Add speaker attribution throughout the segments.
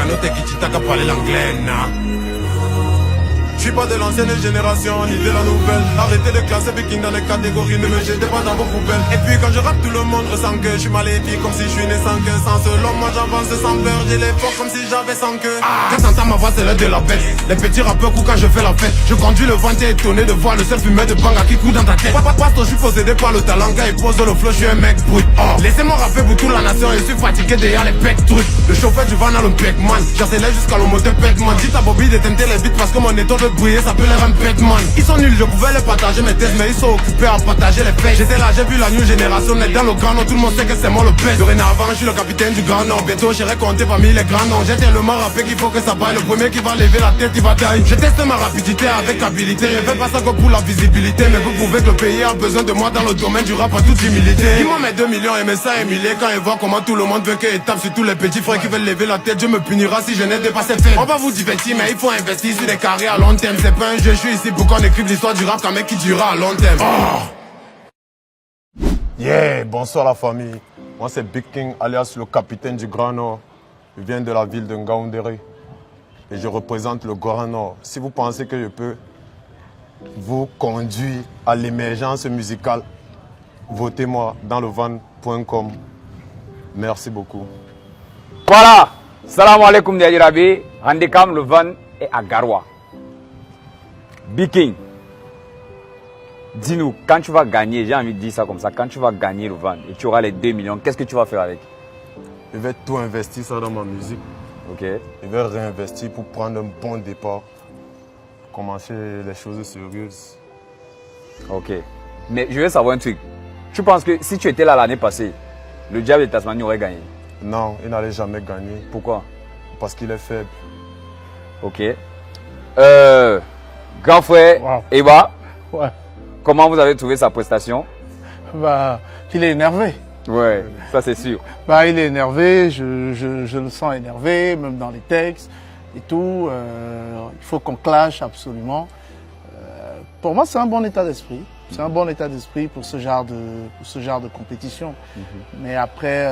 Speaker 1: canote qui t'as qu'à parler l'anglais, nah. Je suis pas de l'ancienne génération ni de la nouvelle. Arrêtez de classer Viking dans les catégories, ne me jetez pas dans vos poubelles. Et puis quand je rappe tout le monde ressent que je suis maléfique, comme si je suis né sans que sans selon moi j'avance sans peur. J'ai les forces comme si j'avais sans queue. Quand t'entends ma voix c'est l'heure de la bête. Les petits rappeurs courent quand je fais la fête. Je conduis le vent, t'es étonné de voir le seul fumeur de banga qui coule dans ta tête. Pasto, je suis possédé par le talent, quand il pose le flow, je suis un mec brut. Laissez-moi rapper pour toute la nation, je suis fatigué derrière les pecs trucs. Le chauffeur du van a le Pac-Man, j'accélère jusqu'à le moteur Pac-Man. Dites à Bobby d'éteindre les beats parce que mon étoile de briller, ça peut les rendre Pac-Man. Ils sont nuls, je pouvais les partager mes tests, mais ils sont occupés à partager les faits. J'étais là, j'ai vu la new génération, est dans le grand nom, tout le monde sait que c'est moi le best. Dorénavant, je suis le capitaine du grand nom, bientôt j'irai compter parmi les grands noms. J'ai tellement rappé qu'il faut que ça baille, le premier qui va lever la tête, il va tailler. Je teste ma rapidité avec habilité, je fais pas ça que pour la visibilité, mais vous prouvez que le pays a besoin de moi dans le domaine du rap à toute humilité. Dis-moi mes 2 millions et mes 100 émilés, quand ils voient comment tout le monde veut qu'ils tape sur tous les petits frères qui veulent lever la tête, Dieu me punira si je n'ai dépassé fait. On va vous divertir, mais il faut investir sur des carrières à long terme. C'est pas un jeu, je suis ici pour qu'on écrive l'histoire du rap, qu'un mec qui durera à long terme. Yeah, bonsoir la famille. Moi c'est Big King alias le capitaine du Grand Nord. Je viens de la ville de Ngaoundéré et je représente le Grand Nord. Si vous pensez que je peux vous conduire à l'émergence musicale, votez-moi dans levan.com. Merci beaucoup.
Speaker 2: Voilà, salam alaikum Rabi, Handicam, le van est à Garoua. Big King, dis-nous, quand tu vas gagner, j'ai envie de dire ça comme ça, quand tu vas gagner le van et tu auras les 2 millions, qu'est-ce que tu vas faire avec?
Speaker 1: Je vais tout investir ça dans ma musique.
Speaker 2: Ok.
Speaker 1: Je vais réinvestir pour prendre un bon départ, commencer les choses sérieuses.
Speaker 2: Ok. Mais je veux savoir un truc. Tu penses que si tu étais là l'année passée, le Diable de Tasmanie aurait gagné?
Speaker 1: Non, il n'allait jamais gagner.
Speaker 2: Pourquoi?
Speaker 1: Parce qu'il est faible.
Speaker 2: Ok. Grand frère,
Speaker 3: Wow.
Speaker 2: Eba,
Speaker 3: Ouais.
Speaker 2: comment vous avez trouvé sa prestation?
Speaker 3: Bah, il est énervé.
Speaker 2: Ouais, ça c'est sûr.
Speaker 3: Bah, il est énervé, je le sens énervé, même dans les textes et tout. Il faut qu'on clash absolument. Pour moi, c'est un bon état d'esprit. C'est un bon état d'esprit pour ce genre de compétition. Mais après,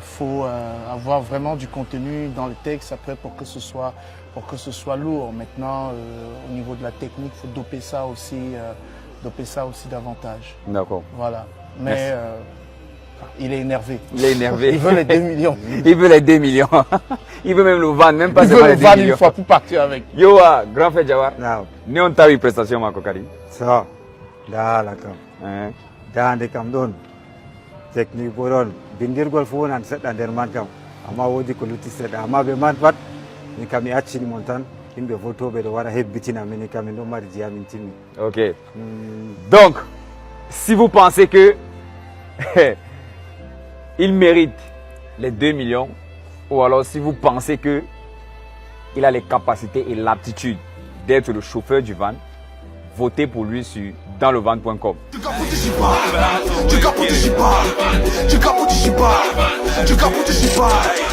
Speaker 3: faut avoir vraiment du contenu dans les textes après pour que ce soit lourd. Maintenant, au niveau de la technique, il faut doper ça aussi davantage.
Speaker 2: D'accord.
Speaker 3: Voilà. Mais il est énervé.
Speaker 2: Il est énervé.
Speaker 3: Il veut les 2 millions.
Speaker 2: Il veut les 2 millions. Il veut même le vendre, même pas
Speaker 3: Il
Speaker 2: seulement
Speaker 3: veut
Speaker 2: les
Speaker 3: le
Speaker 2: 2
Speaker 3: vendre
Speaker 2: millions.
Speaker 3: une fois pour partir avec.
Speaker 2: Yo, grand frère Jawar.
Speaker 4: Naam.
Speaker 2: Ni on t'a eu prestation, ma kokari.
Speaker 4: So, dala kam.
Speaker 2: Hein?
Speaker 4: Dande kam ɗon. Technique bo ɗon. Bindirgol fu wonan seɗɗa nder man kam. Amma wodi ko lutti seɗɗa. Amma ɓe man pat min kam mi accini mon tan. Yimɓe votoɓe ɗo wara hebbitina min kam min ɗon mari jiya min timmi.
Speaker 2: Ok. Donc, si vous pensez que il mérite les 2 millions, ou alors si vous pensez que il a les capacités et l'aptitude d'être le chauffeur du van, votez pour lui sur danslevan.com.
Speaker 5: Du capote, j'y pars.